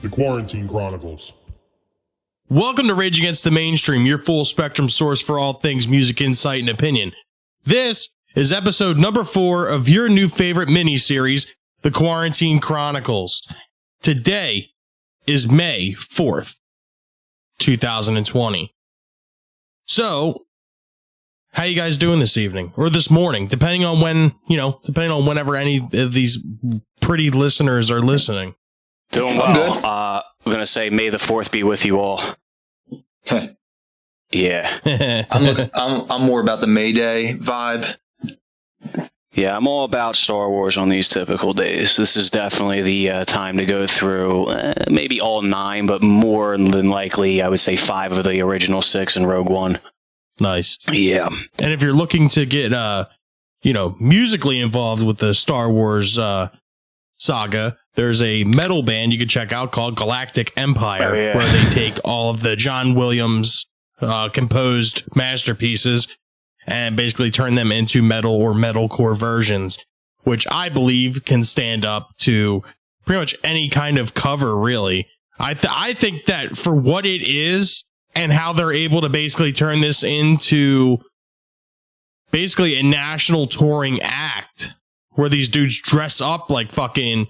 The Quarantine Chronicles. Welcome to Rage Against the Mainstream, your full spectrum source for all things music, insight, and opinion. This is episode number 4 of your new favorite miniseries, The Quarantine Chronicles. Today is May 4th, 2020. So, how you guys doing this evening or this morning, depending on when, depending on whenever any of these pretty listeners are listening? Doing well. I'm going to say May the 4th be with you all. Yeah. I'm more about the May Day vibe. Yeah, I'm all about Star Wars on these typical days. This is definitely the time to go through maybe all 9, but more than likely, I would say 5 of the original 6 in Rogue One. Nice. Yeah. And if you're looking to get, musically involved with the Star Wars saga, there's a metal band you can check out called Galactic Empire, where they take all of the John Williams composed masterpieces and basically turn them into metal or metalcore versions, which I believe can stand up to pretty much any kind of cover, really. I think that for what it is and how they're able to basically turn this into basically a national touring act where these dudes dress up like fucking,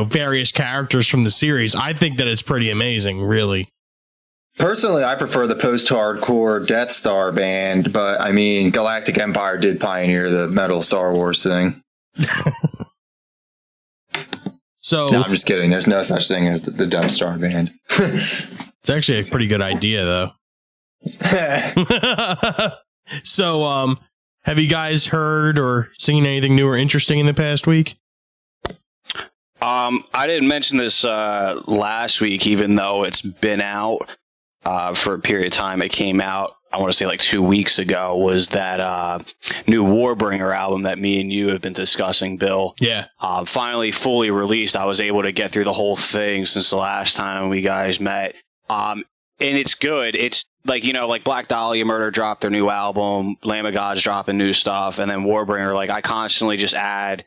various characters from the series. I think that it's pretty amazing, really. Personally, I prefer the post-hardcore Death Star band, but I mean, Galactic Empire did pioneer the metal Star Wars thing. So no, I'm just kidding. There's no such thing as the Death Star band. It's actually a pretty good idea, though. So, have you guys heard or seen anything new or interesting in the past week? I didn't mention this last week, even though it's been out for a period of time. It came out, I want to say like 2 weeks ago, was that new Warbringer album that me and you have been discussing, Bill. Yeah. Finally fully released. I was able to get through the whole thing since the last time we guys met. And it's good. It's like Black Dahlia Murder dropped their new album, Lamb of God's dropping new stuff, and then Warbringer, I constantly just add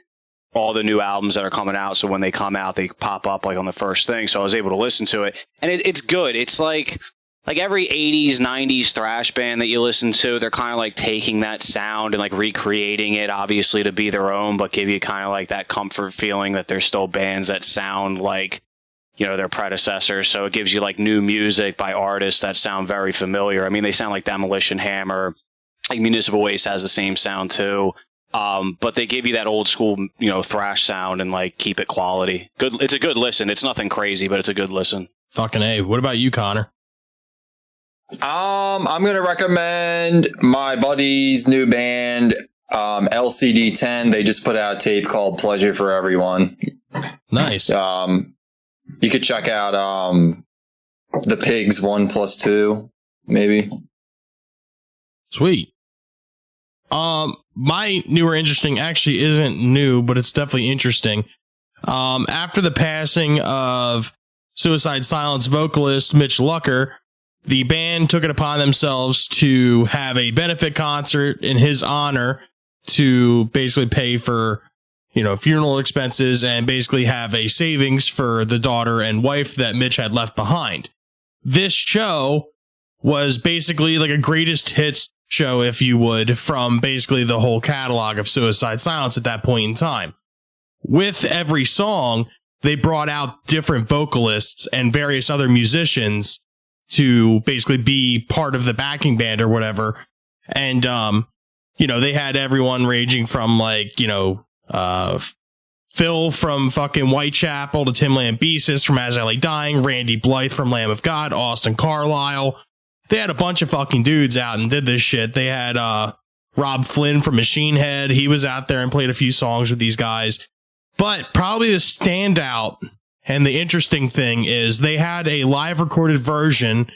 all the new albums that are coming out, so when they come out, they pop up on the first thing. So I was able to listen to it, and it's good. It's like every 80s, 90s thrash band that you listen to, they're kind of taking that sound and recreating it, obviously to be their own, but give you kind of that comfort feeling that there's still bands that sound like their predecessors. So it gives you new music by artists that sound very familiar. I mean, they sound like Demolition Hammer, Municipal Waste has the same sound too. But they give you that old school, thrash sound and keep it quality. Good. It's a good listen. It's nothing crazy, but it's a good listen. Fucking A. What about you, Connor? I'm going to recommend my buddy's new band, LCD-10. They just put out a tape called Pleasure for Everyone. Nice. You could check out, The Pigs 1+2, maybe. Sweet. My new or interesting actually isn't new, but it's definitely interesting. After the passing of Suicide Silence vocalist Mitch Lucker, the band took it upon themselves to have a benefit concert in his honor to basically pay for, funeral expenses and basically have a savings for the daughter and wife that Mitch had left behind. This show was basically a greatest hits show, if you would, from basically the whole catalog of Suicide Silence at that point in time. With every song, they brought out different vocalists and various other musicians to basically be part of the backing band or whatever. And, they had everyone ranging from Phil from fucking Whitechapel to Tim Lambesis from As I Lay Dying, Randy Blythe from Lamb of God, Austin Carlisle. They had a bunch of fucking dudes out and did this shit. They had Rob Flynn from Machine Head. He was out there and played a few songs with these guys. But probably the standout and the interesting thing is they had a live recorded version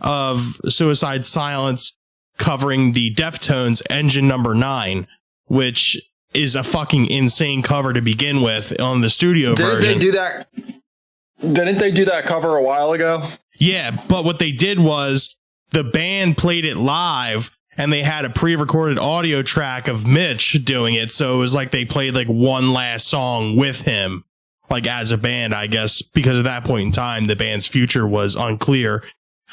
of Suicide Silence covering the Deftones' Engine Number 9, which is a fucking insane cover to begin with on the studio version. Didn't they do that cover a while ago? Yeah, but what they did was the band played it live and they had a pre-recorded audio track of Mitch doing it. So it was like they played one last song with him like as a band, I guess, because at that point in time, the band's future was unclear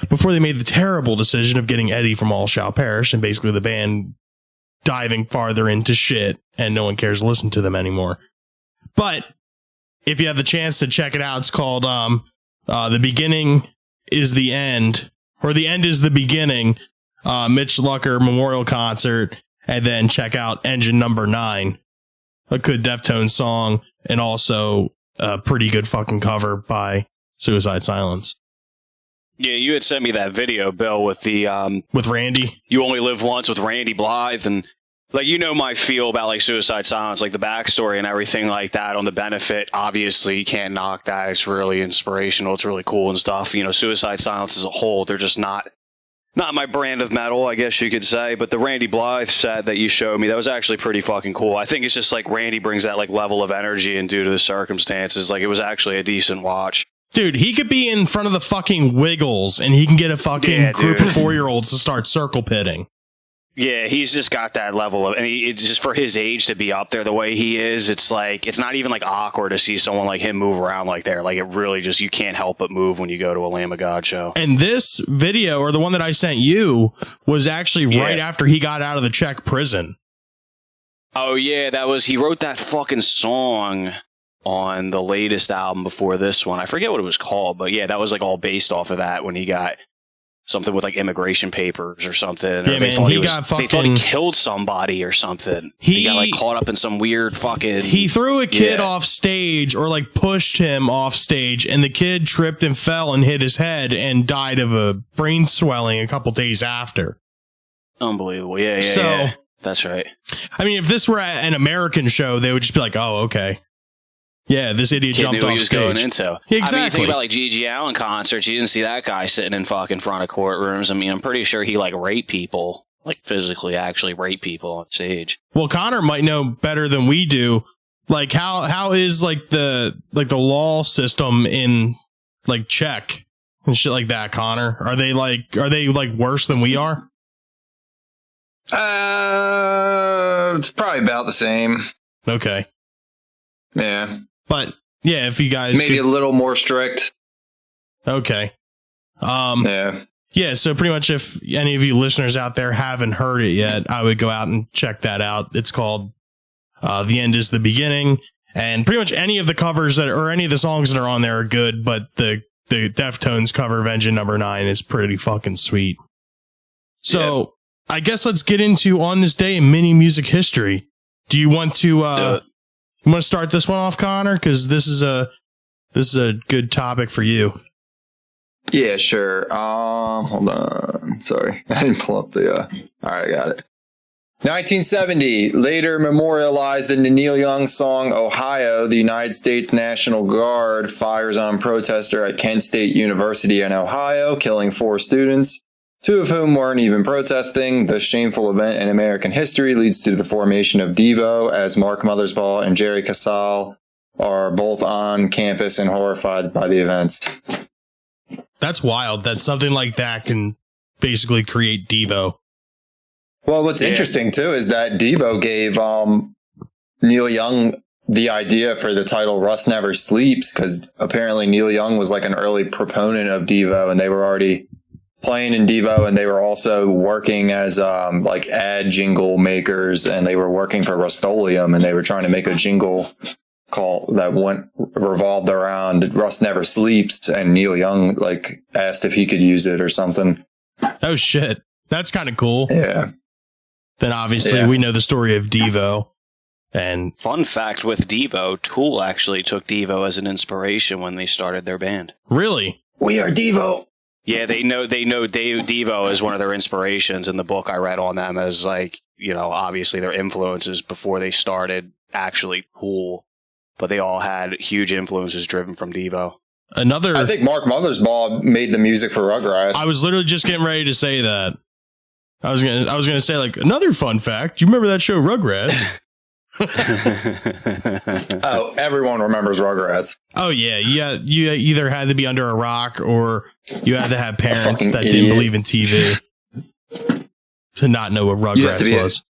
before they made the terrible decision of getting Eddie from All Shall Perish and basically the band diving farther into shit and no one cares to listen to them anymore. But if you have the chance to check it out, it's called The Beginning is the End, or The End is the Beginning, Mitch Lucker Memorial Concert, and then check out Engine Number 9, a good Deftones song, and also a pretty good fucking cover by Suicide Silence. Yeah, you had sent me that video, Bill, with the with Randy. You Only Live Once with Randy Blythe, and like, you know my feel about like Suicide Silence, like the backstory and everything like that on the Benefit. Obviously, you can't knock that. It's really inspirational. It's really cool and stuff. You know, Suicide Silence as a whole, they're just not my brand of metal, I guess you could say. But the Randy Blythe set that you showed me, that was actually pretty fucking cool. I think it's just like Randy brings that like level of energy, and due to the circumstances, like it was actually a decent watch. Dude, he could be in front of the fucking Wiggles and he can get a fucking group of 4-year-olds to start circle pitting. Yeah, he's just got that level of, and just for his age to be up there the way he is, it's like, it's not even like awkward to see someone like him move around like there. Like, it really just, you can't help but move when you go to a Lamb of God show. And this video, or the one that I sent you, was actually right after he got out of the Czech prison. Oh yeah, he wrote that fucking song on the latest album before this one. I forget what it was called, but yeah, that was like all based off of that when he got something with like immigration papers or something. Yeah, or they man, thought they thought he killed somebody or something. He got like caught up in some weird fucking... He threw a kid off stage, or like pushed him off stage, and the kid tripped and fell and hit his head and died of a brain swelling a couple days after. Unbelievable. Yeah, that's right. I mean, if this were an American show, they would just be like, oh, okay. Yeah, this idiot jumped off stage. Going into. Exactly. I mean, you think about like G.G. Allen concerts. You didn't see that guy sitting in fucking front of courtrooms. I mean, I'm pretty sure he like raped people, like physically actually raped people on stage. Well, Connor might know better than we do. Like, how is like the law system in like Czech and shit like that, Connor? Are they like worse than we are? It's probably about the same. Okay. Yeah. But yeah, if you guys maybe a little more strict. Okay. Yeah. Yeah, so pretty much if any of you listeners out there haven't heard it yet, I would go out and check that out. It's called The End is the Beginning. And pretty much any of the covers or any of the songs that are on there are good, but the Deftones cover of Engine Number 9 is pretty fucking sweet. So I guess let's get into On This Day in Mini Music History. Do you want to you want to start this one off, Connor? Because this is a good topic for you. Yeah, sure. Hold on. Sorry, I didn't pull up the. All right, I got it. 1970, later memorialized in the Neil Young song "Ohio," the United States National Guard fires on protester at Kent State University in Ohio, killing 4 students. 2 of whom weren't even protesting. The shameful event in American history leads to the formation of Devo, as Mark Mothersbaugh and Jerry Casale are both on campus and horrified by the events. That's wild that something like that can basically create Devo. Well, what's interesting, too, is that Devo gave Neil Young the idea for the title Rust Never Sleeps, because apparently Neil Young was like an early proponent of Devo, and they were already playing in Devo, and they were also working as like ad jingle makers, and they were working for Rust-Oleum, and they were trying to make a jingle call that revolved around Rust Never Sleeps, and Neil Young like asked if he could use it or something. Oh shit, that's kind of cool. Yeah. Then obviously we know the story of Devo. And fun fact with Devo, Tool actually took Devo as an inspiration when they started their band. Really? We are Devo. Yeah, they know Devo as one of their inspirations in the book I read on them as like, you know, obviously their influences before they started actually Tool, but they all had huge influences driven from Devo. I think Mark Mothersbaugh made the music for Rugrats. I was literally just getting ready to say that. I was gonna say like another fun fact. Do you remember that show Rugrats? Oh, everyone remembers Rugrats. Oh yeah, you either had to be under a rock or you had to have parents that didn't believe in TV to not know what Rugrats was.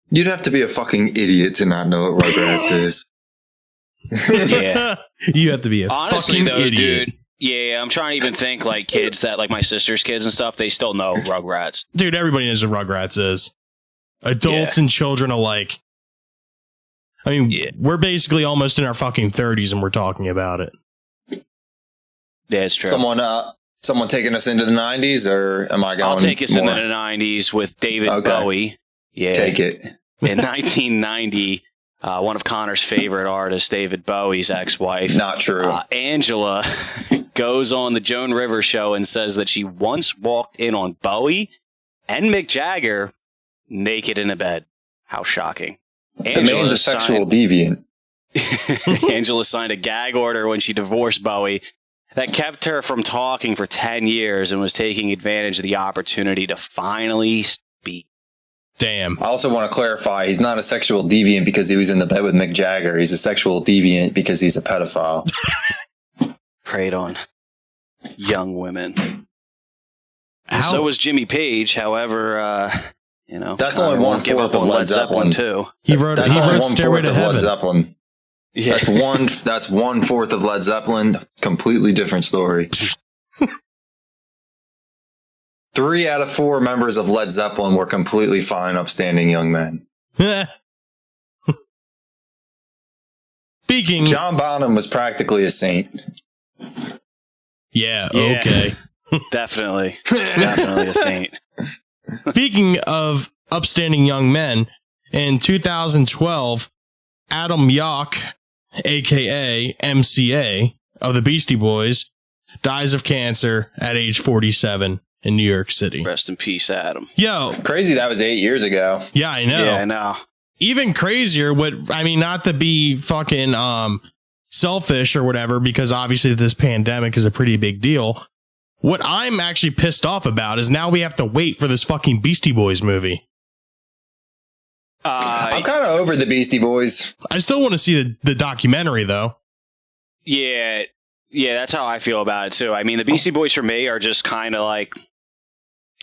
You'd have to be a fucking idiot to not know what Rugrats is. Yeah. You have to be a Honestly, fucking though, idiot. dude. Yeah, I'm trying to even think like kids that like my sister's kids and stuff. They still know Rugrats. Dude, everybody knows what Rugrats is. Adults and children alike. I mean, we're basically almost in our fucking 30s and we're talking about it. Yeah, it's true. Someone taking us into the 90s, or am I going? I'll take us into the 90s with David Bowie. Yeah, take it. In 1990, one of Connor's favorite artists, David Bowie's ex-wife, not true, Angela, goes on the Joan Rivers show and says that she once walked in on Bowie and Mick Jagger naked in a bed. How shocking. The man's a sexual deviant. Angela signed a gag order when she divorced Bowie that kept her from talking for 10 years and was taking advantage of the opportunity to finally speak. Damn. I also want to clarify, he's not a sexual deviant because he was in the bed with Mick Jagger. He's a sexual deviant because he's a pedophile. Preyed on young women. And so was Jimmy Page. However, that's only 1/4 of Led Zeppelin too. He wrote Stairway to Heaven. Led Zeppelin. Yeah. That's 1/4 of Led Zeppelin. Completely different story. 3 out of 4 members of Led Zeppelin were completely fine, upstanding young men. Speaking, John Bonham was practically a saint. Yeah. Okay. Definitely a saint. Speaking of upstanding young men, in 2012, Adam Yauch, aka MCA of the Beastie Boys, dies of cancer at age 47 in New York City. Rest in peace, Adam. Yo, crazy that was 8 years ago. Yeah, I know. Yeah, I know. Even crazier, not to be fucking selfish or whatever, because obviously this pandemic is a pretty big deal. What I'm actually pissed off about is now we have to wait for this fucking Beastie Boys movie. I'm kind of over the Beastie Boys. I still want to see the documentary, though. Yeah, that's how I feel about it, too. I mean, the Beastie Boys for me are just kind of like...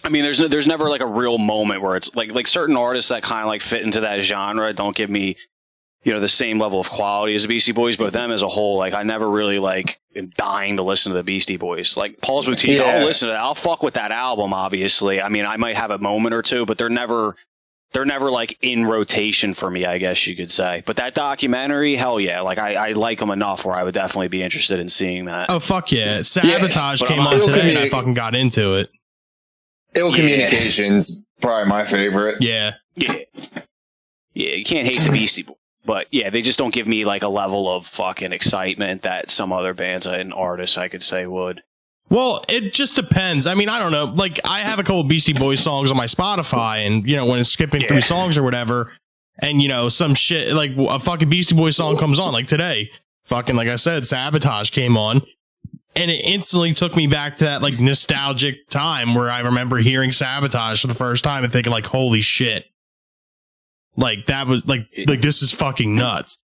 I mean, there's never like a real moment where it's like certain artists that kind of like fit into that genre don't give me, the same level of quality as the Beastie Boys, but them as a whole, like I never really like am dying to listen to the Beastie Boys. Like Paul's Boutique, I'll listen to that. I'll fuck with that album, obviously. I mean, I might have a moment or two, but they're never like in rotation for me, I guess you could say. But that documentary, hell yeah, like I like them enough where I would definitely be interested in seeing that. Oh fuck yeah, Sabotage came on today, and I fucking got into it. Ill Communications, probably my favorite. Yeah. Yeah, you can't hate the Beastie Boys, but yeah, they just don't give me like a level of fucking excitement that some other bands and artists I could say would. Well, it just depends. I mean, I don't know. Like, I have a couple of Beastie Boys songs on my Spotify, and when it's skipping through songs or whatever, and some shit like a fucking Beastie Boys song comes on, like today, fucking like I said, Sabotage came on. And it instantly took me back to that like nostalgic time where I remember hearing Sabotage for the first time and thinking like, holy shit. Like that was like this is fucking nuts.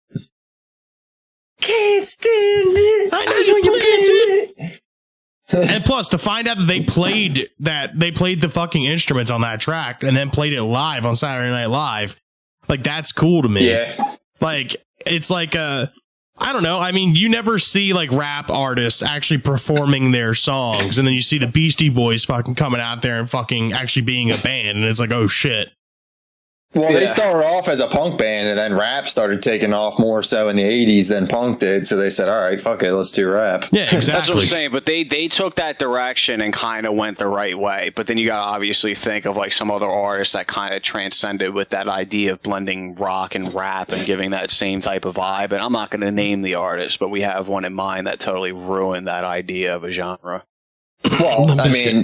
Can't stand it. I know you planned it. And plus to find out that they played the fucking instruments on that track and then played it live on Saturday Night Live. Like that's cool to me. Yeah. Like it's like I don't know. I mean, you never see like rap artists actually performing their songs, and then you see the Beastie Boys fucking coming out there and fucking actually being a band, and it's like, oh shit. Well, they started off as a punk band, and then rap started taking off more so in the 80s than punk did. So they said, all right, fuck it, let's do rap. Yeah, exactly. That's what I'm saying. But they took that direction and kind of went the right way. But then you got to obviously think of like some other artists that kind of transcended with that idea of blending rock and rap and giving that same type of vibe. And I'm not going to name the artist, but we have one in mind that totally ruined that idea of a genre. Well, I mean,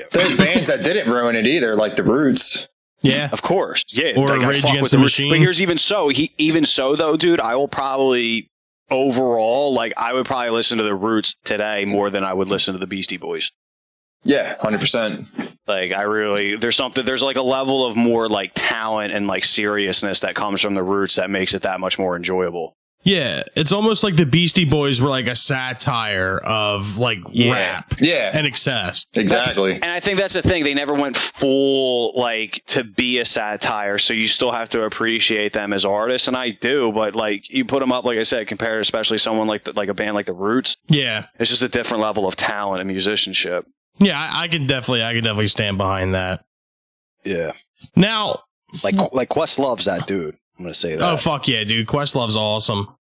there's bands that didn't ruin it either, like The Roots. Yeah, of course. Yeah, or Rage Against the Machine. But here's even so though, dude, I will probably overall I would probably listen to the Roots today more than I would listen to the Beastie Boys. Yeah, 100%. Like there's like a level of more like talent and like seriousness that comes from the Roots that makes it that much more enjoyable. Yeah, it's almost like the Beastie Boys were like a satire of like rap and excess. Exactly. And I think that's the thing. They never went full like to be a satire. So you still have to appreciate them as artists. And I do. But like you put them up, like I said, compared to especially someone like a band like the Roots. Yeah. It's just a different level of talent and musicianship. Yeah, I can definitely stand behind that. Yeah. Now, like Questlove's that dude. I'm going to say that. Oh, fuck yeah, dude. Questlove's awesome.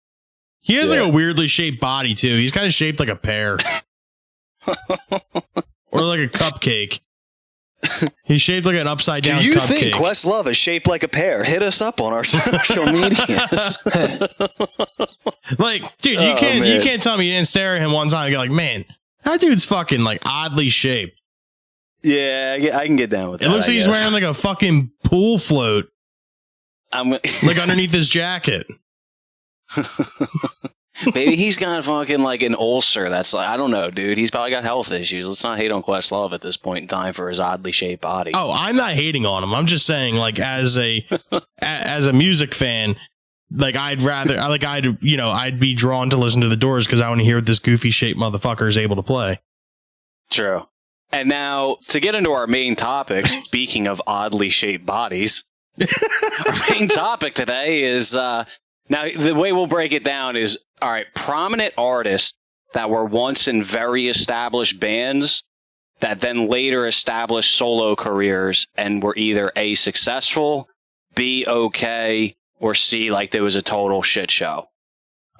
He has like a weirdly shaped body, too. He's kind of shaped like a pear. Or like a cupcake. He's shaped like an upside down cupcake. Do you think Questlove is shaped like a pear? Hit us up on our social medias. Like, dude, you can't tell me you didn't stare at him one time and go like, man, that dude's fucking like oddly shaped. Yeah, I can get down with that. It looks like he's wearing like a fucking pool float. Like underneath his jacket. Maybe he's got fucking like an ulcer. That's like, I don't know, dude. He's probably got health issues. Let's not hate on Questlove at this point in time for his oddly shaped body. Oh, I'm not hating on him. I'm just saying, like, as a music fan, like I'd be drawn to listen to the Doors because I want to hear what this goofy shaped motherfucker is able to play. True. And now to get into our main topic, speaking of oddly shaped bodies. Our main topic today is, now the way we'll break it down is, all right, prominent artists that were once in very established bands that then later established solo careers and were either A, successful, B, okay, or C, like there was a total shit show.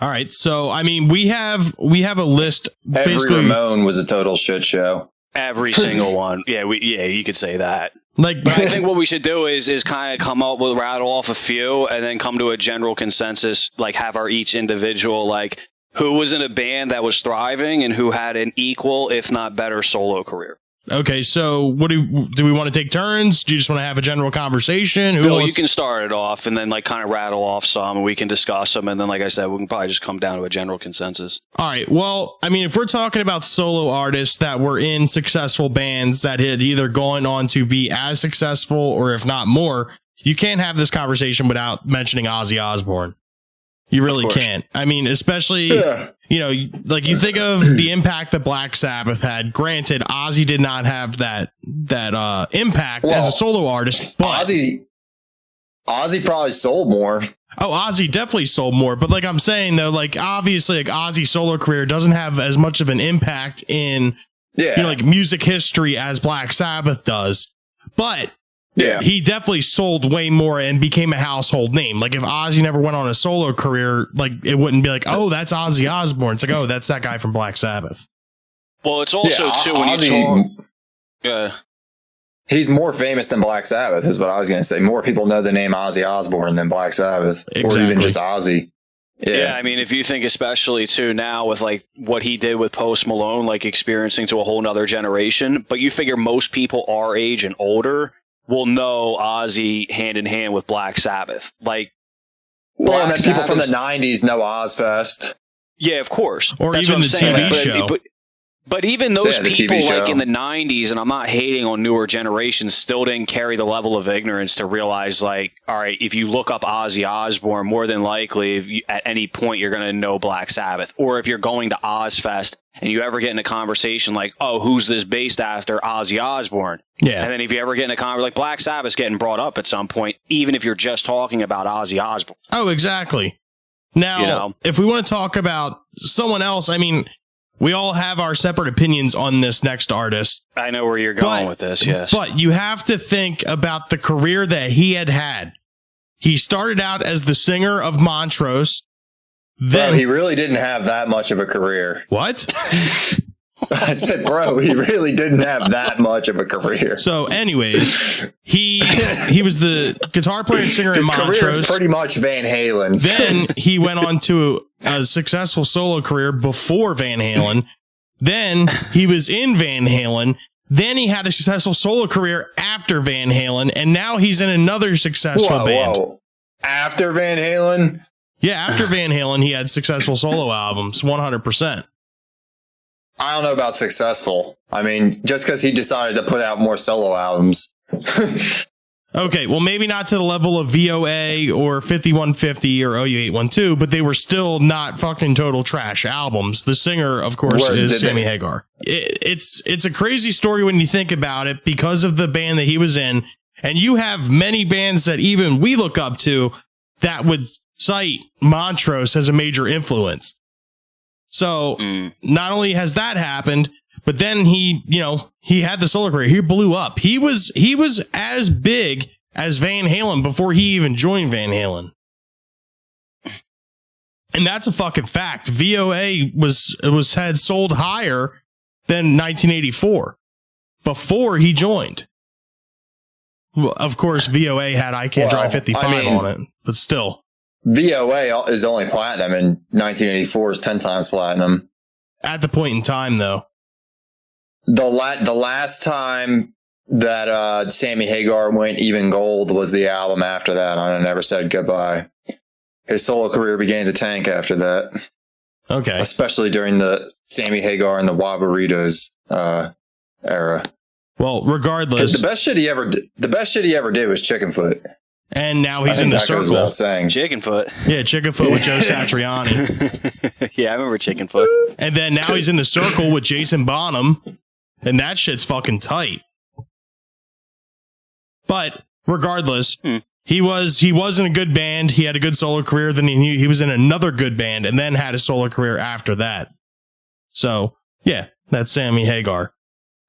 All right. So, I mean, we have a list. Every Ramone was a total shit show. Every single one. Yeah, you could say that. But I think what we should do is kind of come up with, rattle off a few and then come to a general consensus, like have our each individual, like who was in a band that was thriving and who had an equal, if not better, solo career. Okay, so what do we want to take turns? Do you just want to have a general conversation? Bill, you can start it off and then like kind of rattle off some and we can discuss them. And then, like I said, we can probably just come down to a general consensus. All right. Well, I mean, if we're talking about solo artists that were in successful bands that had either gone on to be as successful or if not more, you can't have this conversation without mentioning Ozzy Osbourne. You really can't. I mean, especially, you know, like you think of the impact that Black Sabbath had. Granted, Ozzy did not have that impact as a solo artist, but Ozzy probably sold more. Oh, Ozzy definitely sold more. But like I'm saying, though, like obviously, like Ozzy's solo career doesn't have as much of an impact in, you know, like music history as Black Sabbath does. But he definitely sold way more and became a household name. Like if Ozzy never went on a solo career, like it wouldn't be like, oh, that's Ozzy Osbourne. It's like, oh, that's that guy from Black Sabbath. Well, it's also too when you talk. He's more famous than Black Sabbath, is what I was going to say. More people know the name Ozzy Osbourne than Black Sabbath, or even just Ozzy. Yeah, I mean, if you think especially too now with like what he did with Post Malone, like experiencing to a whole nother generation, but you figure most people our age and older will know Ozzy hand in hand with Black Sabbath. Like, and then people from the 90s know Ozfest. Yeah, of course. Or even the TV show. But even those people like in the 90s, and I'm not hating on newer generations, still didn't carry the level of ignorance to realize, like, all right, if you look up Ozzy Osbourne, more than likely, if you, at any point, you're going to know Black Sabbath. Or if you're going to Ozfest and you ever get in a conversation like, oh, who's this based after? Ozzy Osbourne. Yeah. And then if you ever get in a conversation like Black Sabbath's getting brought up at some point, even if you're just talking about Ozzy Osbourne. Oh, exactly. Now, if we want to talk about someone else, I mean, we all have our separate opinions on this next artist. I know where you're going with this, yes. But you have to think about the career that he had. He started out as the singer of Montrose. Then he really didn't have that much of a career. What? I said, bro, he really didn't have that much of a career. So anyways, he was the guitar player and singer in Montrose. His career is pretty much Van Halen. Then he went on to a successful solo career before Van Halen. Then he was in Van Halen. Then he had a successful solo career after Van Halen. And now he's in another successful band. Whoa. After Van Halen? Yeah, after Van Halen, he had successful solo albums, 100%. I don't know about successful. I mean, just because he decided to put out more solo albums. Okay, well, maybe not to the level of VOA or 5150 or OU812, but they were still not fucking total trash albums. The singer, of course, is Sammy Hagar. It's a crazy story when you think about it because of the band that he was in. And you have many bands that even we look up to that would cite Montrose as a major influence. So not only has that happened, but then he had the solo career. He blew up. He was as big as Van Halen before he even joined Van Halen. And that's a fucking fact. VOA had sold higher than 1984 before he joined. Well, of course, VOA had I Can't Drive 55 on it, but still. VOA is only platinum, and 1984 is 10 times platinum. At the point in time, though. The last time that Sammy Hagar went even gold was the album after that, on I Never Said Goodbye. His solo career began to tank after that. Okay. Especially during the Sammy Hagar and the Wabaritas era. Well, regardless, the best shit he ever did was Chickenfoot. And now he's in the circle. Chickenfoot. Yeah, Chickenfoot with Joe Satriani. Yeah, I remember Chickenfoot. And then now he's in the circle with Jason Bonham. And that shit's fucking tight. But regardless, he was in a good band. He had a good solo career. Then he was in another good band and then had a solo career after that. So, yeah, that's Sammy Hagar.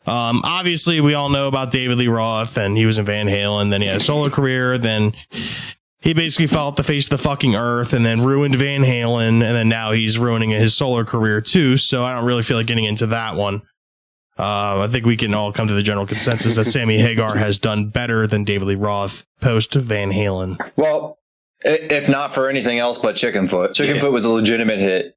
Obviously, we all know about David Lee Roth, and he was in Van Halen. Then he had a solo career. Then he basically fell off the face of the fucking earth and then ruined Van Halen. And then now he's ruining his solo career, too. So I don't really feel like getting into that one. I think we can all come to the general consensus that Sammy Hagar has done better than David Lee Roth post Van Halen. Well, if not for anything else but Chickenfoot. Chickenfoot was a legitimate hit.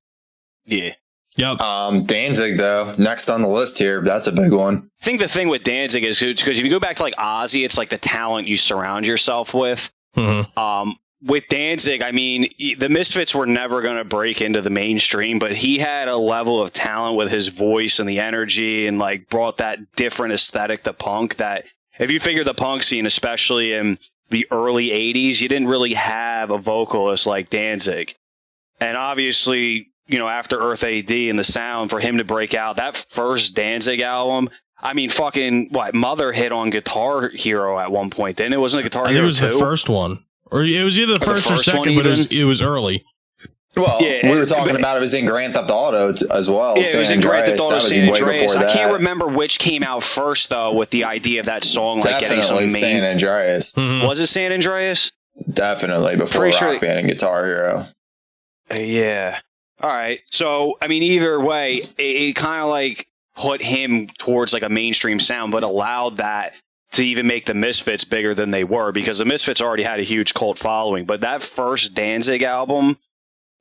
Yeah. Yep. Danzig, though, next on the list here. That's a big one. I think the thing with Danzig is because if you go back to like Ozzy, it's like the talent you surround yourself with. Mm-hmm. With Danzig, I mean, the Misfits were never going to break into the mainstream, but he had a level of talent with his voice and the energy and like brought that different aesthetic to punk that if you figure the punk scene, especially in the early 80s, you didn't really have a vocalist like Danzig. And obviously, after Earth AD and the sound for him to break out, that first Danzig album, I mean, fucking Mother hit on Guitar Hero at one point. Then it wasn't a Guitar Hero. It was 2? The first one. Or it was either the first or second, but it was early. Well, we were talking about it was in Grand Theft Auto as well. Yeah, it was in Grand Theft Auto San Andreas. I can't remember which came out first, though, with the idea of that song. Like getting some San Andreas. Mm-hmm. Was it San Andreas? Definitely, before Rock Band and Guitar Hero. Yeah. All right. So, I mean, either way, it kind of like put him towards like a mainstream sound, but allowed that to even make the Misfits bigger than they were, because the Misfits already had a huge cult following. But that first Danzig album,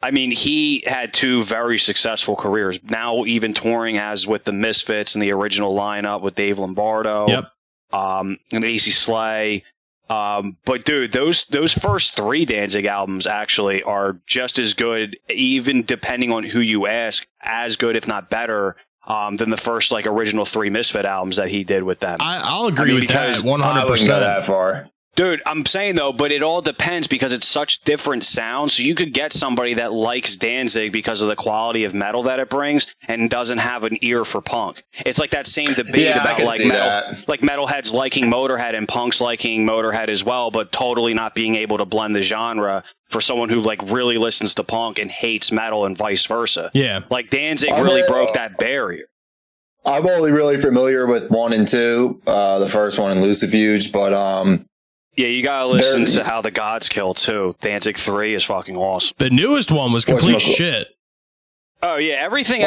I mean, he had 2 very successful careers. Now even touring as with the Misfits and the original lineup with Dave Lombardo, and AC Slay. But dude, those first 3 Danzig albums actually are just as good, even depending on who you ask, as good, if not better, than the first like original 3 Misfit albums that he did with them. I'll agree with that 100%. I wouldn't go that far. Dude, I'm saying though, but it all depends because it's such different sounds. So you could get somebody that likes Danzig because of the quality of metal that it brings and doesn't have an ear for punk. It's like that same debate about like metal, like metalheads liking Motorhead and punks liking Motorhead as well, but totally not being able to blend the genre for someone who like really listens to punk and hates metal and vice versa. Yeah. Like Danzig really broke that barrier. I'm only really familiar with 1 and 2, the first one in Lucifuge, but yeah, you gotta listen to How the Gods Kill too. Danzig 3 is fucking awesome. The newest one was complete shit. Oh yeah, everything.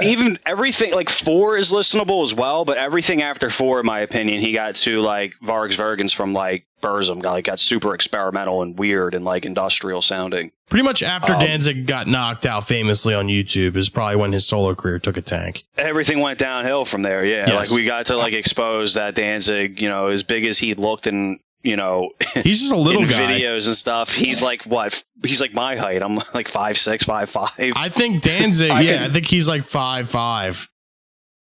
Even everything like 4 is listenable as well, but everything after 4, in my opinion, he got to like Vargs Vergens from like Burzum, got super experimental and weird and like industrial sounding. Pretty much after Danzig got knocked out famously on YouTube is probably when his solo career took a tank. Everything went downhill from there. Yeah, yes. Like we got to like expose that Danzig, as big as he looked and. He's just a little guy. Videos and stuff. He's like what? He's like my height. I'm like 5'6", 5'5". I think Danzig. I think he's like 5'5".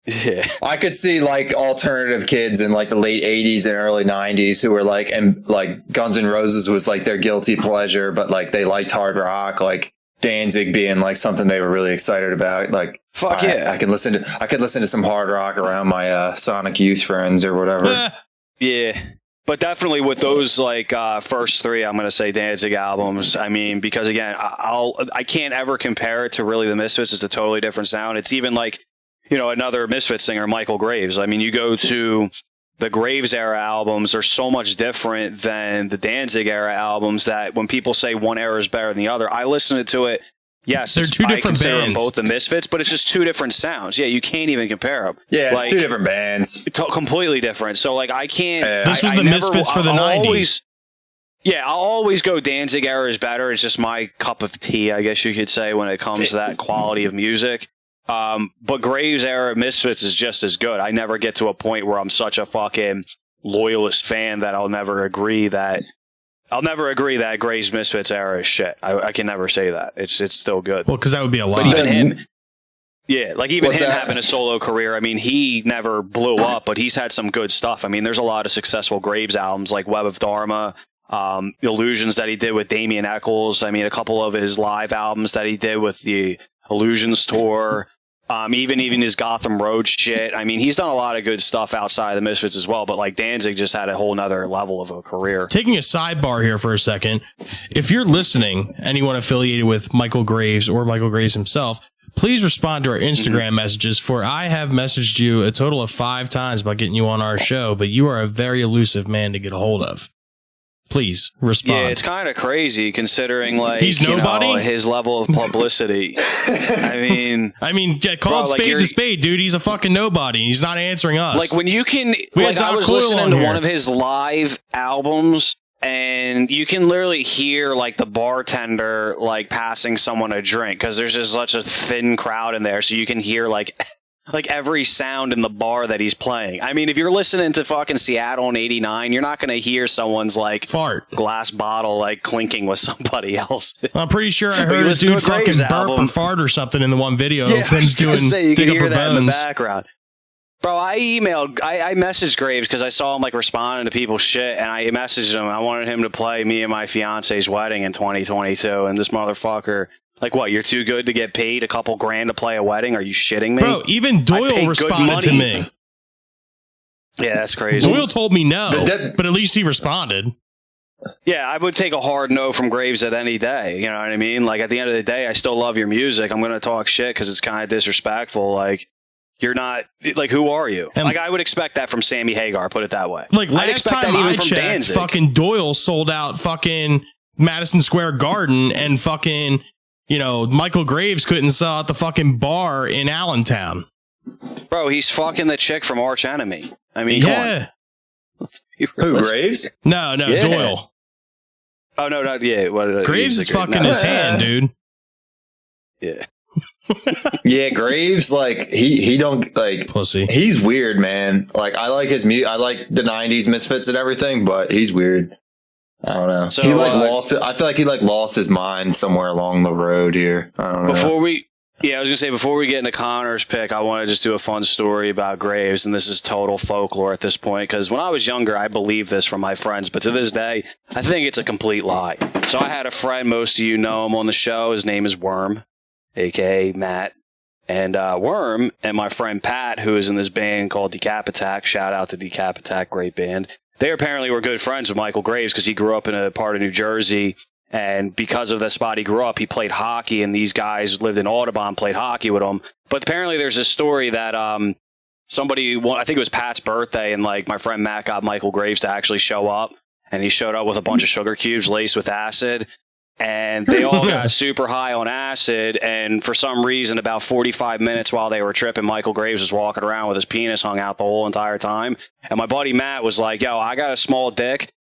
Yeah. I could see like alternative kids in like the late 80s and early 90s who were like, and like Guns N' Roses was like their guilty pleasure, but like they liked hard rock, like Danzig being like something they were really excited about. Like, Fuck yeah. I could listen to some hard rock around my Sonic Youth friends or whatever. Yeah. But definitely with those like first three, I'm gonna say Danzig albums. I mean, because again, I can't ever compare it to really the Misfits. It's a totally different sound. It's even like, you know, another Misfits singer, Michael Graves. I mean, you go to the Graves era albums are so much different than the Danzig era albums that when people say one era is better than the other, I listen to it. Yes, they're two different I consider bands. them both the Misfits, but it's just two different sounds. Yeah, you can't even compare them. Yeah, like, it's two different bands. Completely different. So, like, I can't... This was the Misfits for the 90s. I'll always go Danzig era is better. It's just my cup of tea, I guess you could say, when it comes to that quality of music. But Graves era Misfits is just as good. I never get to a point where I'm such a fucking loyalist fan that I'll never agree that Graves Misfits era is shit. I can never say that. It's still good. Well, because that would be a lie. But even him, yeah, like even What's him that? having a solo career. I mean, he never blew up, but he's had some good stuff. I mean, there's a lot of successful Graves albums like Web of Dharma, Illusions that he did with Damien Eccles. I mean, a couple of his live albums that he did with the Illusions tour. Even his Gotham Road shit. I mean, he's done a lot of good stuff outside of the Misfits as well, but like Danzig just had a whole nother level of a career. Taking a sidebar here for a second, if you're listening, anyone affiliated with Michael Graves or Michael Graves himself, please respond to our Instagram messages, for I have messaged you a total of 5 times about getting you on our show, but you are a very elusive man to get a hold of. Please respond. Yeah, it's kind of crazy considering like he's nobody? You know, his level of publicity. I mean, yeah, call it spade to spade, dude. He's a fucking nobody. He's not answering us. Like when you can, like I was listening to one of his live albums, and you can literally hear like the bartender like passing someone a drink because there's just such a thin crowd in there, so you can hear like every sound in the bar that he's playing. I mean, if you're listening to fucking Seattle in '89, you're not going to hear someone's like fart glass bottle like clinking with somebody else. I'm pretty sure I heard a dude fucking burp or fart or something in the one video of him doing you dig can up hear her that bones. in the background. Bro, I messaged Graves because I saw him like responding to people's shit, and I messaged him. I wanted him to play me and my fiance's wedding in 2022, and this motherfucker. Like what? You're too good to get paid a couple grand to play a wedding? Are you shitting me? Bro, even Doyle responded to me. Yeah, that's crazy. Doyle told me no, but at least he responded. Yeah, I would take a hard no from Graves at any day. You know what I mean? Like at the end of the day, I still love your music. I'm going to talk shit because it's kind of disrespectful. Like you're not like, who are you? And like I would expect that from Sammy Hagar. Put it that way. Like last time I checked, fucking Doyle sold out fucking Madison Square Garden, and fucking, you know, Michael Graves couldn't sell out the fucking bar in Allentown. Bro, he's fucking the chick from Arch Enemy. I mean, yeah. Who, Graves? No, yeah. Doyle. Oh, no, not yeah. Graves is fucking his hand, dude. Yeah. Yeah, Graves, like he don't like pussy. He's weird, man. Like I like his music. I like the '90s Misfits and everything, but he's weird. I don't know. So, he like lost it. I feel like he like lost his mind somewhere along the road here. I don't know. Before we get into Connor's pick, I want to just do a fun story about Graves, and this is total folklore at this point, because when I was younger, I believed this from my friends, but to this day, I think it's a complete lie. So I had a friend, most of you know him on the show. His name is Worm, a.k.a. Matt. And Worm and my friend Pat, who is in this band called Decap Attack, shout out to Decap Attack, great band. They apparently were good friends with Michael Graves because he grew up in a part of New Jersey, and because of the spot he grew up, he played hockey, and these guys lived in Audubon, played hockey with him. But apparently there's this story that somebody, I think it was Pat's birthday, and like my friend Matt got Michael Graves to actually show up, and he showed up with a bunch of sugar cubes laced with acid. And they all got super high on acid, and for some reason, about 45 minutes while they were tripping, Michael Graves was walking around with his penis hung out the whole entire time. And my buddy Matt was like, yo, I got a small dick,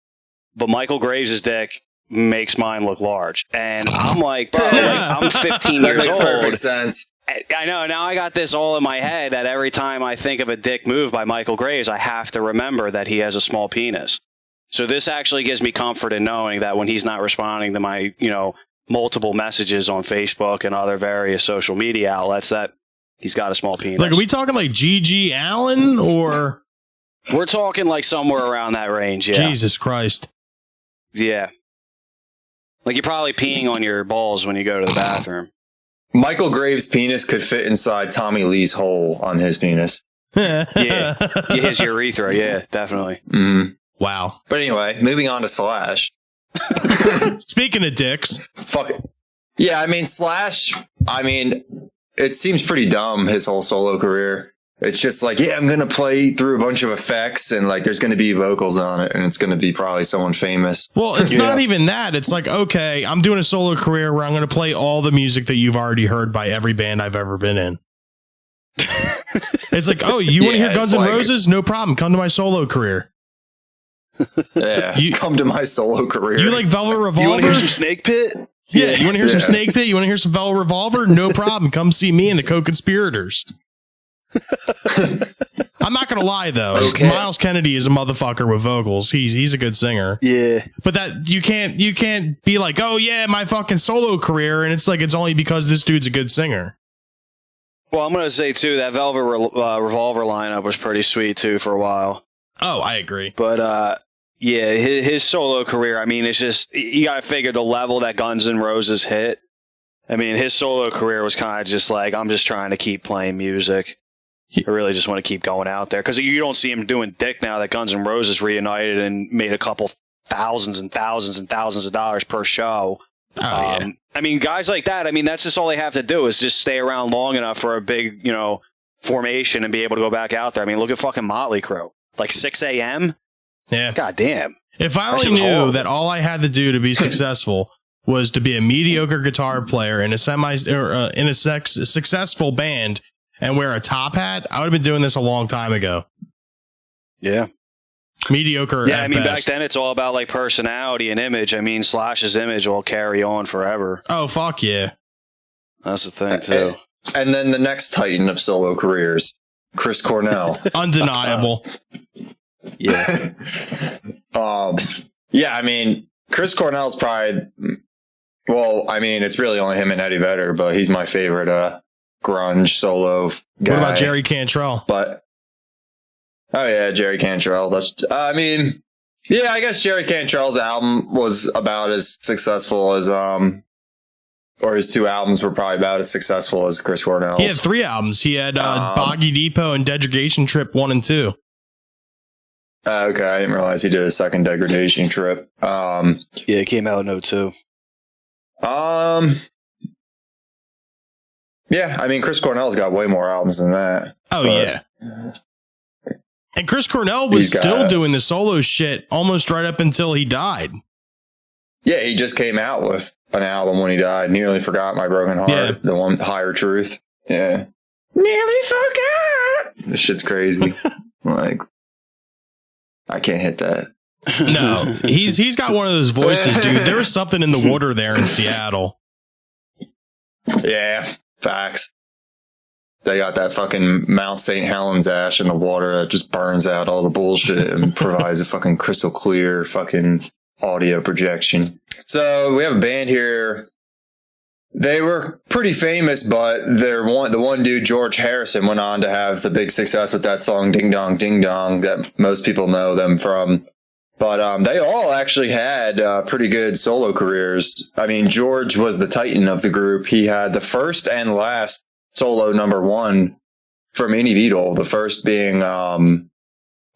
but Michael Graves' dick makes mine look large. And I'm like, bro, like, I'm 15 years old. That makes perfect sense. I know, now I got this all in my head that every time I think of a dick move by Michael Graves, I have to remember that he has a small penis. So this actually gives me comfort in knowing that when he's not responding to my, you know, multiple messages on Facebook and other various social media outlets, that He's got a small penis. Like, are we talking like G.G. Allen or? We're talking like somewhere around that range. Yeah. Jesus Christ. Yeah. Like you're probably peeing on your balls when you go to the bathroom. Michael Graves' penis could fit inside Tommy Lee's hole on his penis. Yeah, his urethra. Yeah, definitely. Mm-hmm. Wow. But anyway, moving on to Slash. Speaking of dicks. Fuck it. Yeah, I mean, Slash, it seems pretty dumb, his whole solo career. It's just like, yeah, I'm going to play through a bunch of effects and like there's going to be vocals on it and it's going to be probably someone famous. Well, it's not even that. It's like, okay, I'm doing a solo career where I'm going to play all the music that you've already heard by every band I've ever been in. It's like, oh, you want to hear Guns N' Roses? No problem. Come to my solo career. Yeah, come to my solo career. You like Velvet Revolver? You want to hear some Snake Pit? Yeah, you want to hear some Snake Pit? You want to hear some Velvet Revolver? No problem. Come see me and the Co-Conspirators. I'm not gonna lie though. Okay. Miles Kennedy is a motherfucker with vocals. He's a good singer. Yeah, but that you can't be like, oh yeah, my fucking solo career, and it's like it's only because this dude's a good singer. Well, I'm gonna say too that Velvet Revolver lineup was pretty sweet too for a while. Oh, I agree. But yeah, his solo career. I mean, it's just you gotta figure the level that Guns N' Roses hit. I mean, his solo career was kind of just like, I'm just trying to keep playing music. I really just want to keep going out there because you don't see him doing dick now that Guns N' Roses reunited and made a couple thousands and thousands and thousands of dollars per show. Oh, yeah. I mean, guys like that, I mean, that's just all they have to do is just stay around long enough for a big, formation and be able to go back out there. I mean, look at fucking Motley Crue. Like 6 a.m.? Yeah. God damn. If I only knew that all I had to do to be successful was to be a mediocre guitar player in a successful band and wear a top hat, I would have been doing this a long time ago. Yeah. Mediocre. Yeah, I mean, back then it's all about like personality and image. I mean, Slash's image will carry on forever. Oh, fuck yeah. That's the thing, too. And then the next titan of solo careers, Chris Cornell. Undeniable. Yeah. Yeah, I mean, Chris Cornell's probably, well, I mean, it's really only him and Eddie Vedder, but he's my favorite grunge solo guy. What about Jerry Cantrell? Oh yeah, Jerry Cantrell. I mean, yeah, I guess Jerry Cantrell's album was about as successful as or his two albums were probably about as successful as Chris Cornell's. He had 3 albums. He had Boggy Depot and Degradation Trip 1 and 2. Okay, I didn't realize he did a second Degradation Trip. Yeah, it came out in 2002. Yeah, I mean, Chris Cornell's got way more albums than that. Oh, yeah. And Chris Cornell was still doing the solo shit almost right up until he died. Yeah, he just came out with an album when he died. Nearly Forgot My Broken Heart. Yeah. The one, Higher Truth. Yeah. Nearly forgot. This shit's crazy. Like, I can't hit that. No, he's got one of those voices, dude. There was something in the water there in Seattle. Yeah, facts. They got that fucking Mount St. Helens ash in the water that just burns out all the bullshit and provides a fucking crystal clear fucking audio projection. So we have a band here. They were pretty famous, but the one dude, George Harrison, went on to have the big success with that song Ding Dong Ding Dong that most people know them from. But they all actually had pretty good solo careers. I mean, George was the titan of the group. He had the first and last solo #1 from any Beatle. The first being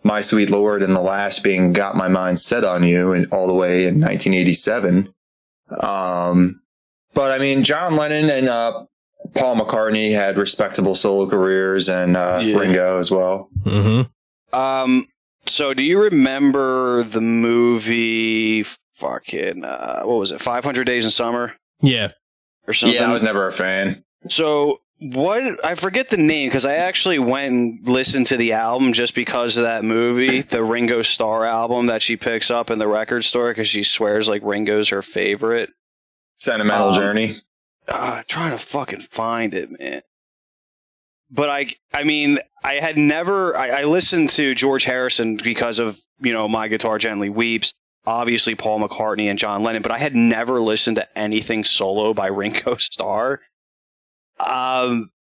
My Sweet Lord and the last being Got My Mind Set on You, and all the way in 1987. But I mean, John Lennon and Paul McCartney had respectable solo careers, and Ringo as well. Mm-hmm. So do you remember the movie fucking what was it, 500 Days in Summer? Yeah. Or something? Yeah, I was never a fan. So I forget the name because I actually went and listened to the album just because of that movie, the Ringo Starr album that she picks up in the record store because she swears like Ringo's her favorite. Sentimental Journey. Trying to fucking find it, man. But I mean, I had never, I listened to George Harrison because of, My Guitar Gently Weeps, obviously Paul McCartney and John Lennon, but I had never listened to anything solo by Ringo Starr.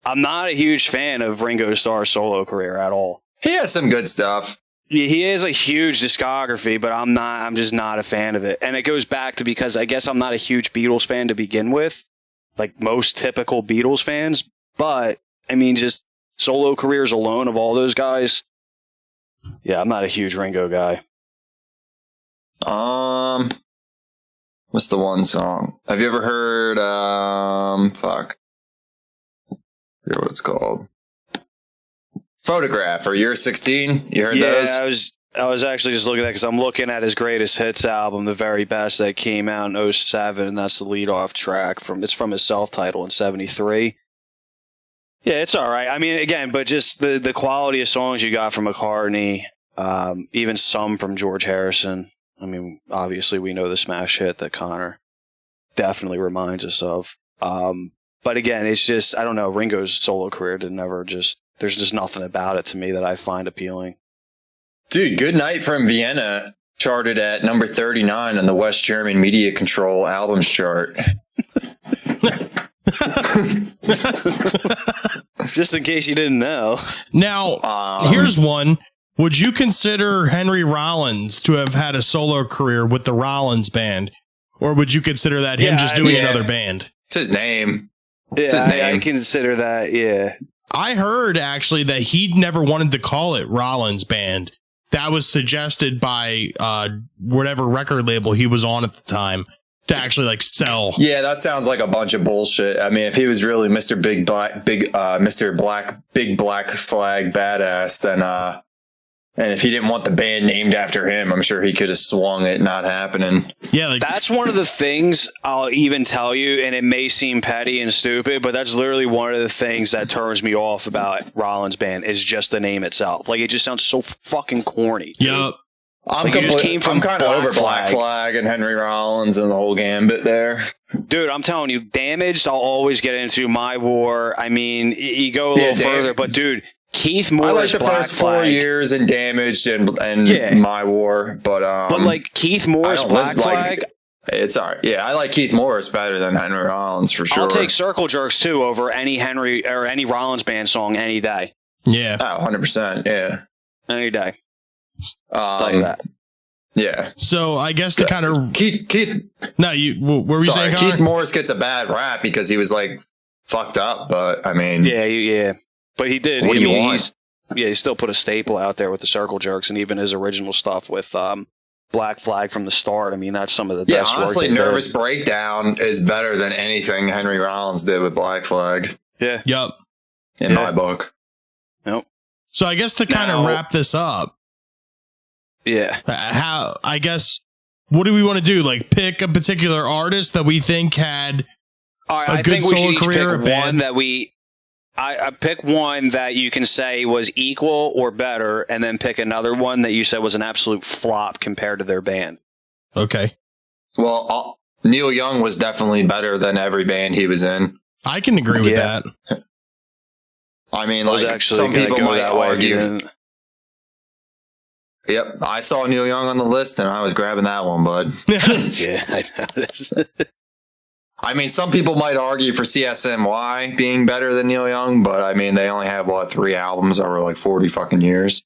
I'm not a huge fan of Ringo Starr's solo career at all. He has some good stuff. He has a huge discography, but I'm just not a fan of it. And it goes back to because I guess I'm not a huge Beatles fan to begin with, like most typical Beatles fans. But I mean, just solo careers alone of all those guys. Yeah, I'm not a huge Ringo guy. What's the one song? Have you ever heard, I forget what it's called. Photograph or Year 16? You heard those? I was actually just looking at it because I'm looking at his greatest hits album, The Very Best, that came out in 07, and that's the lead-off track. It's from his self-title in 73. Yeah, it's all right. I mean, again, but just the quality of songs you got from McCartney, even some from George Harrison. I mean, obviously we know the smash hit that Connor definitely reminds us of. But again, it's just, I don't know, Ringo's solo career there's just nothing about it to me that I find appealing. Dude, Good Night from Vienna charted at number 39 on the West German Media Control albums chart. Just in case you didn't know. Now, here's one. Would you consider Henry Rollins to have had a solo career with the Rollins band? Or would you consider that him just doing another band? It's his name. Yeah, I consider that, yeah. I heard, actually, that he never wanted to call it Rollins Band. That was suggested by whatever record label he was on at the time to actually, like, sell. Yeah, that sounds like a bunch of bullshit. I mean, if he was really Mr. Big Black Flag Badass, then and if he didn't want the band named after him, I'm sure he could have swung it not happening. Yeah, that's one of the things I'll even tell you, and it may seem petty and stupid, but that's literally one of the things that turns me off about Rollins Band is just the name itself. Like, it just sounds so fucking corny. Yep. I'm kind of over Black Flag and Henry Rollins and the whole gambit there. Dude, I'm telling you, Damaged, I'll always get into. My War. I mean, you go a little further, but dude, Keith Moore's I like the Black first Flag. 4 years and Damaged and My War, but like Keith Moore's Black Flag. It's all right. Yeah, I like Keith Morris better than Henry Rollins for sure. I'll take Circle Jerks too over any Henry or any Rollins Band song any day. Yeah. Oh, 100%. Yeah. Any day. Tell you that. Yeah. So I guess to kind of Keith. No, what were you saying, Connor? Keith Morris gets a bad rap because he was like fucked up, but I mean, yeah. But he did. What do you want? He still put a staple out there with the Circle Jerks and even his original stuff with Black Flag from the start. I mean, that's some of the best. Yeah, honestly, Nervous Breakdown is better than anything Henry Rollins did with Black Flag. Yeah. Yep. In my book. Yep. So I guess to kind of wrap this up. Yeah. What do we want to do? Like, pick a particular artist that we think had a good solo career. I pick one that you can say was equal or better, and then pick another one that you said was an absolute flop compared to their band. Okay. Well, Neil Young was definitely better than every band he was in. I can agree with that. I mean, like, some people might argue. Yep, I saw Neil Young on the list, and I was grabbing that one, bud. Yeah, I know this. I mean, some people might argue for CSNY being better than Neil Young, but I mean, they only have, 3 albums over like 40 fucking years.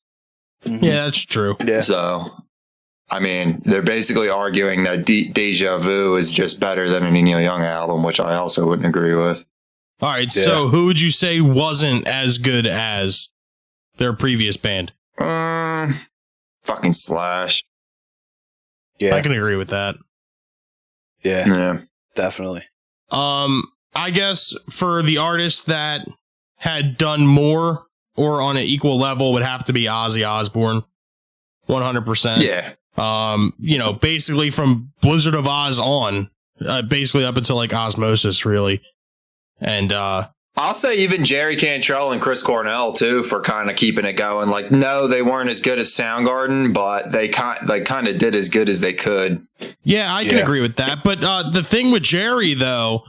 Yeah, that's true. Yeah. So, I mean, they're basically arguing that Deja Vu is just better than any Neil Young album, which I also wouldn't agree with. All right, so who would you say wasn't as good as their previous band? Fucking Slash. Yeah. I can agree with that. Yeah. Definitely. I guess for the artist that had done more or on an equal level would have to be Ozzy Osbourne. 100%. Yeah. Basically from Blizzard of Oz on, basically up until like Osmosis, really. And I'll say even Jerry Cantrell and Chris Cornell too for kind of keeping it going. Like, no, they weren't as good as Soundgarden, but they kind of did as good as they could. Yeah, I can agree with that. But the thing with Jerry, though,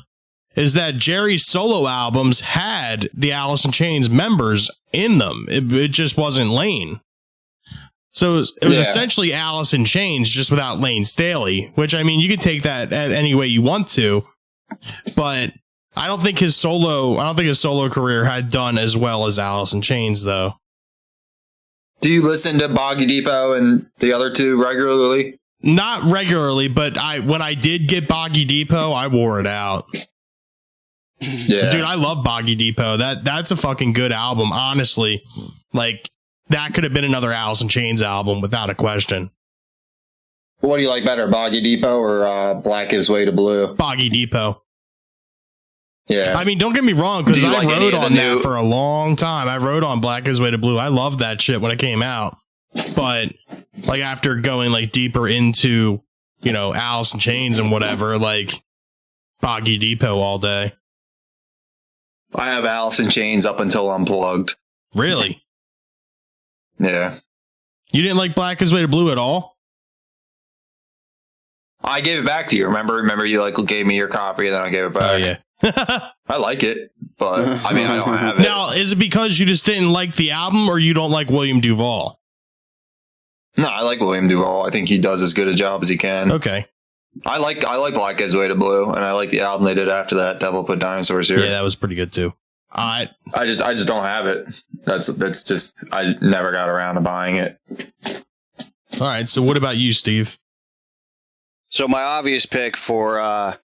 is that Jerry's solo albums had the Alice in Chains members in them. It just wasn't Lane. So it was essentially Alice in Chains just without Lane Staley, which, I mean, you can take that any way you want to. But I don't think his solo career had done as well as Alice in Chains, though. Do you listen to Boggy Depot and the other two regularly? Not regularly, but when I did get Boggy Depot, I wore it out. Yeah. Dude, I love Boggy Depot. That's a fucking good album, honestly. Like, that could have been another Alice in Chains album without a question. What do you like better, Boggy Depot or Black Gives Way to Blue? Boggy Depot. Yeah. I mean, don't get me wrong, because I like rode on that for a long time. I rode on Black Gives Way to Blue. I loved that shit when it came out. But, like, after going, like, deeper into, you know, Alice in Chains and whatever, like, Boggy Depot all day. I have Alice in Chains up until Unplugged. Really? Yeah. You didn't like Black Gives Way to Blue at all? I gave it back to you. Remember you like gave me your copy and then I gave it back. Oh, yeah. I like it, but I mean, I don't have it. Now, is it because you just didn't like the album or you don't like William Duvall? No, I like William Duvall. I think he does as good a job as he can. Okay. I like Black Gives Way to Blue, and I like the album they did after that, Devil Put Dinosaurs Here. Yeah, that was pretty good too. I just don't have it. That's just I never got around to buying it. All right, so what about you, Steve? So my obvious pick for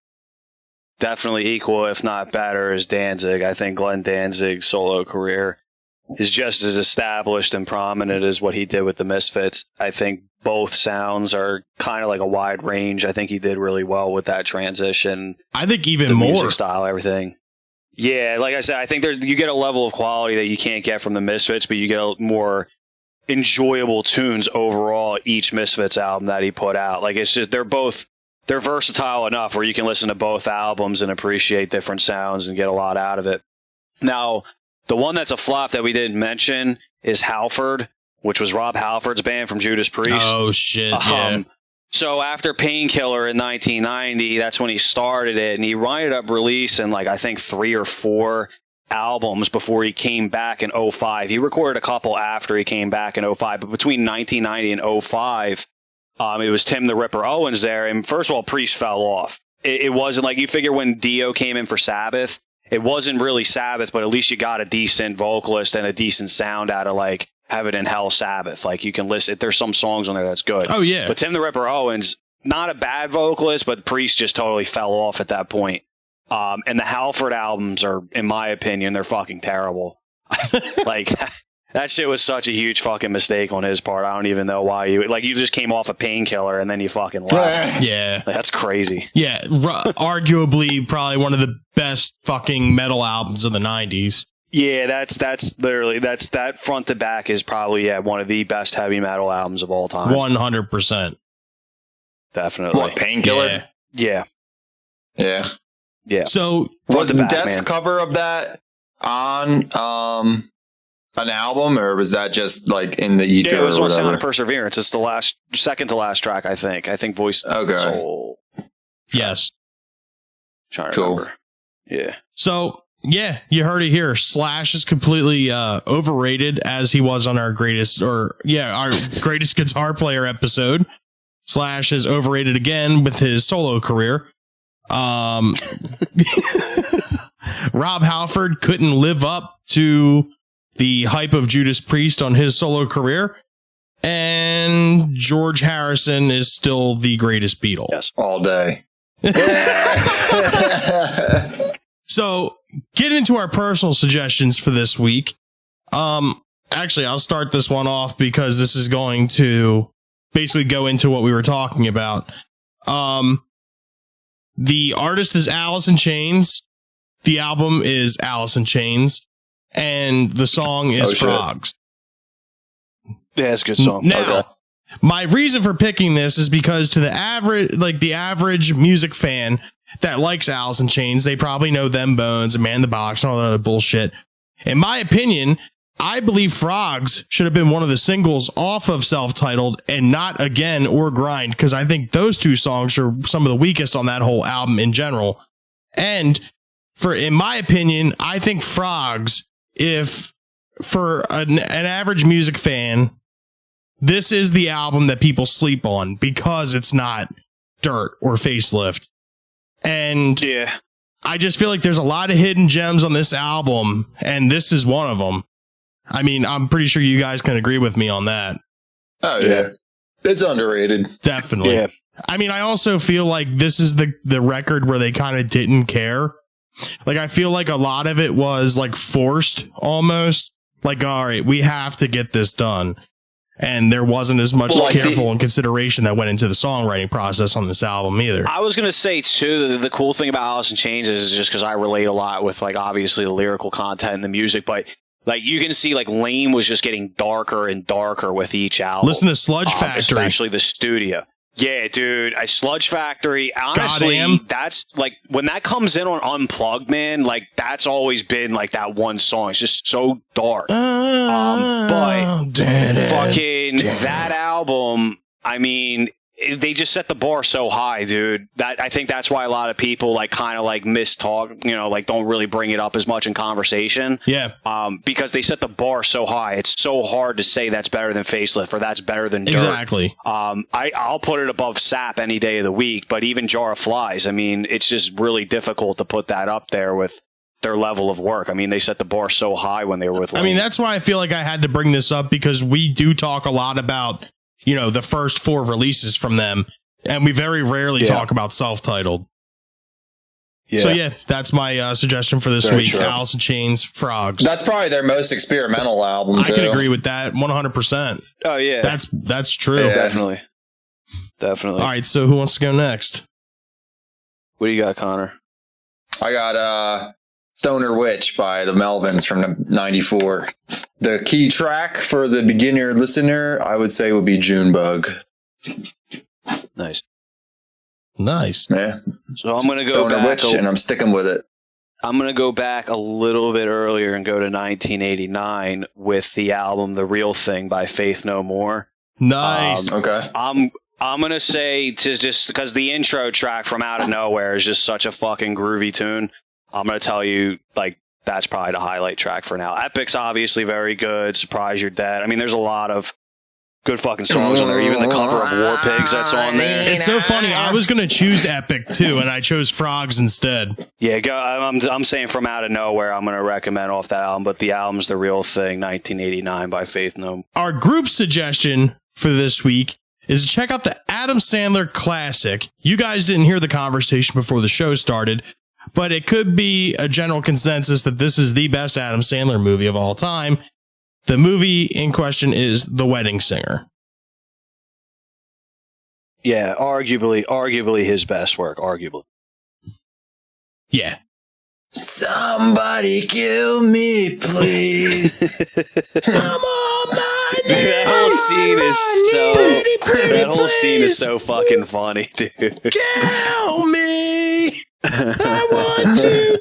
definitely equal, if not better, is Danzig. I think Glenn Danzig's solo career is just as established and prominent as what he did with the Misfits. I think both sounds are kind of like a wide range. I think he did really well with that transition. I think even the more music style, everything. Yeah, like I said, I think you get a level of quality that you can't get from the Misfits, but you get more enjoyable tunes overall each Misfits album that he put out. Like, it's just they're versatile enough where you can listen to both albums and appreciate different sounds and get a lot out of it. Now, the one that's a flop that we didn't mention is Halford, which was Rob Halford's band from Judas Priest. Oh shit! Yeah. So after Painkiller in 1990, that's when he started it, and he ended up releasing like I think 3 or 4 albums before he came back in 2005. He recorded a couple after he came back in 2005, but between 1990 and 2005, it was Tim the Ripper Owens there. And first of all, Priest fell off. It wasn't like you figure when Dio came in for Sabbath, it wasn't really Sabbath, but at least you got a decent vocalist and a decent sound out of like Heaven and Hell Sabbath. Like you can listen, there's some songs on there that's good. Oh yeah. But Tim the Ripper Owens, not a bad vocalist, but Priest just totally fell off at that point. And the Halford albums are, in my opinion, they're fucking terrible. Like that shit was such a huge fucking mistake on his part. I don't even know why you just came off a Painkiller and then you fucking left. Yeah. Like, that's crazy. Yeah. Arguably probably one of the best fucking metal albums of the 90s. Yeah, that's literally that front to back is probably one of the best heavy metal albums of all time. 100%. Definitely. What, Painkiller? Yeah. Yeah. Yeah. So was Death's cover of that on an album, or was that just like in the ether? Yeah, it was or on whatever? Sound of Perseverance. It's the second to last track, I think. I think Voice Soul. Yes. Trying to Cool. remember. Yeah. So yeah, you heard it here. Slash is completely overrated, as he was on our greatest guitar player episode. Slash is overrated again with his solo career. Rob Halford couldn't live up to the hype of Judas Priest on his solo career, and George Harrison is still the greatest Beatle. Yes. All day. So, get into our personal suggestions for this week. Actually, I'll start this one off because this is going to basically go into what we were talking about. The artist is Alice in Chains. The album is Alice in Chains. And the song is Frogs. Yeah, it's a good song. Now, my reason for picking this is because to the average music fan that likes Alice in Chains, they probably know Them Bones and Man in the Box and all that other bullshit. In my opinion, I believe Frogs should have been one of the singles off of Self-Titled and not Again or Grind, because I think those two songs are some of the weakest on that whole album in general. And in my opinion, I think Frogs, if for an average music fan, this is the album that people sleep on because it's not Dirt or Facelift. And yeah, I just feel like there's a lot of hidden gems on this album, and this is one of them. I mean, I'm pretty sure you guys can agree with me on that. Oh, yeah. It's underrated. Definitely. Yeah. I mean, I also feel like this is the record where they kind of didn't care. Like, I feel like a lot of it was like forced almost. Like, all right, we have to get this done. And there wasn't as much careful and consideration that went into the songwriting process on this album either. I was going to say, too, the cool thing about Alice in Chains is just because I relate a lot with, like, obviously the lyrical content and the music, but, like, you can see, like, Lame was just getting darker and darker with each album. Listen to Sludge Factory. Especially the studio. Yeah, dude, Sludge Factory, honestly, Goddamn. that's, like, when that comes in on Unplugged, man, like, that's always been, like, that one song. It's just so dark. But fucking that album, I mean, they just set the bar so high, dude. That I think that's why a lot of people, like, kind of, like, mistalk, you know, like, don't really bring it up as much in conversation. Yeah. Because they set the bar so high. It's so hard to say that's better than Facelift or that's better than Dirt. Exactly. I'll put it above Sap any day of the week, but even Jar of Flies, I mean, it's just really difficult to put that up there with their level of work. I mean, they set the bar so high when they were with Lane. I mean, that's why I feel like I had to bring this up, because we do talk a lot about, you know, the first 4 releases from them, and we very rarely talk about self-titled. Yeah. So yeah, that's my suggestion for this week. True. Alice in Chains, Frogs. That's probably their most experimental album, I can agree with that 100%. Oh yeah. That's true. Yeah. Definitely. All right, so who wants to go next? What do you got, Connor? I got Stoner Witch by the Melvins from '94. The key track for the beginner listener, I would say, would be Junebug. Nice. Yeah. So I'm going to go Stoner back. Witch, and I'm sticking with it. I'm going to go back a little bit earlier and go to 1989 with the album The Real Thing by Faith No More. Nice. Okay. I'm going to say, just because the intro track from Out of Nowhere is just such a fucking groovy tune, I'm going to tell you, like, that's probably the highlight track for now. Epic's obviously very good. Surprise You're Dead. I mean, there's a lot of good fucking songs on there. Even the cover of War Pigs that's on there. It's so funny. I was going to choose Epic too, and I chose Frogs instead. Yeah, I'm saying from Out of Nowhere, I'm going to recommend off that album, but the album's The Real Thing, 1989 by Faith No More. Our group suggestion for this week is to check out the Adam Sandler classic. You guys didn't hear the conversation before the show started, but it could be a general consensus that this is the best Adam Sandler movie of all time. The movie in question is The Wedding Singer. Yeah, arguably his best work, arguably. Yeah. Somebody kill me, please. I'm on my knees. That whole scene is so fucking funny, dude. Kill me. I want to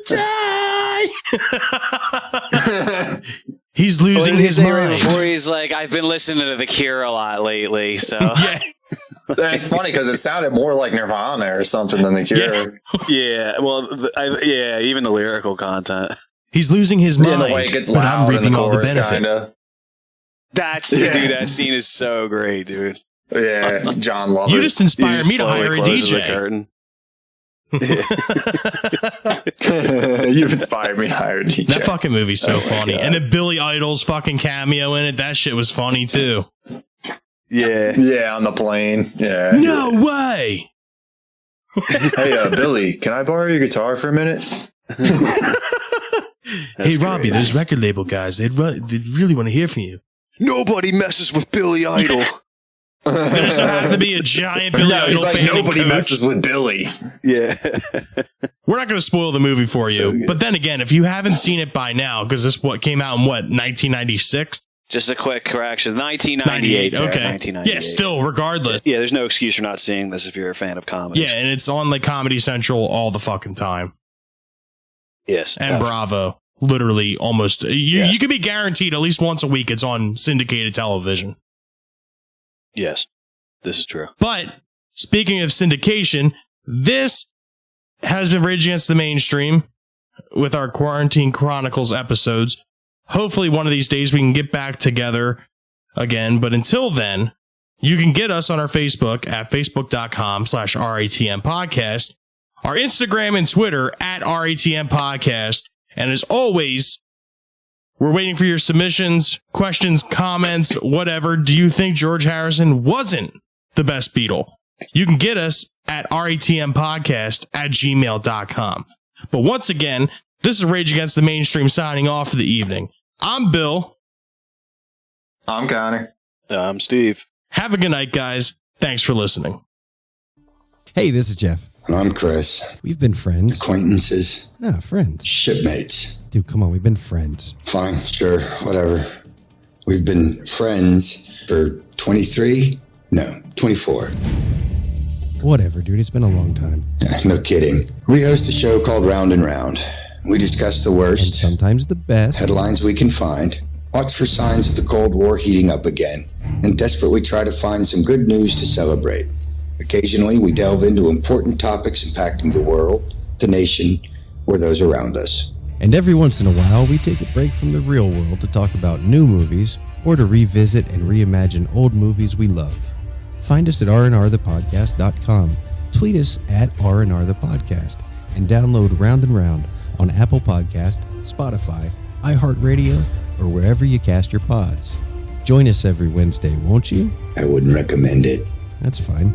die. He's losing his mind. Before he's like, I've been listening to The Cure a lot lately, so. Yeah. It's funny because it sounded more like Nirvana or something than The Cure. Yeah, well, even the lyrical content. He's losing his mind, the way it gets but I'm loud in reaping the all the chorus, benefits. kinda. Dude, that scene is so great, dude. Yeah, John Lovett. You just inspired me to hire a DJ. You've inspired me to hire a DJ. That fucking movie's so funny. And the Billy Idol's fucking cameo in it, that shit was funny too. Yeah, on the plane. Yeah. No way. Hey, Billy, can I borrow your guitar for a minute? Hey, Robbie, great. Those record label guys, they'd really want to hear from you. Nobody messes with Billy Idol. There just happened to be a giant Billy Idol fan. Nobody messes with Billy. Yeah. We're not going to spoil the movie for you. But then again, if you haven't seen it by now, because this came out in 1996? Just a quick correction. 1998. Okay. 1998. Yeah, still, regardless. Yeah, there's no excuse for not seeing this if you're a fan of comedy. Yeah, and it's on like Comedy Central all the fucking time. Yes. And definitely. Bravo. Literally almost. You can be guaranteed at least once a week it's on syndicated television. Yes, this is true. But speaking of syndication, this has been Rage Against the Mainstream with our Quarantine Chronicles episodes. Hopefully one of these days we can get back together again. But until then, you can get us on our Facebook at facebook.com/RATM podcast. our Instagram and Twitter at RATM Podcast. And as always, we're waiting for your submissions, questions, comments, whatever. Do you think George Harrison wasn't the best Beatle? You can get us at ratmpodcast@gmail.com. But once again, this is Rage Against the Mainstream signing off for the evening. I'm Bill. I'm Connor. I'm Steve. Have a good night, guys. Thanks for listening. Hey, this is Jeff. And I'm Chris. We've been friends. Acquaintances. Nah, friends. Shipmates. Dude, come on, we've been friends. Fine, sure, whatever. We've been friends for 24. Whatever, dude. It's been a long time. Yeah, no kidding. We host a show called Round and Round. We discuss the And worst sometimes the best. headlines we can find, watch for signs of the Cold War heating up again, and desperately try to find some good news to celebrate. Occasionally, we delve into important topics impacting the world, the nation, or those around us. And every once in a while, we take a break from the real world to talk about new movies or to revisit and reimagine old movies we love. Find us at rnrthepodcast.com. Tweet us at rnrthepodcast and download Round and Round on Apple Podcast, Spotify, iHeartRadio, or wherever you cast your pods. Join us every Wednesday, won't you? I wouldn't recommend it. That's fine.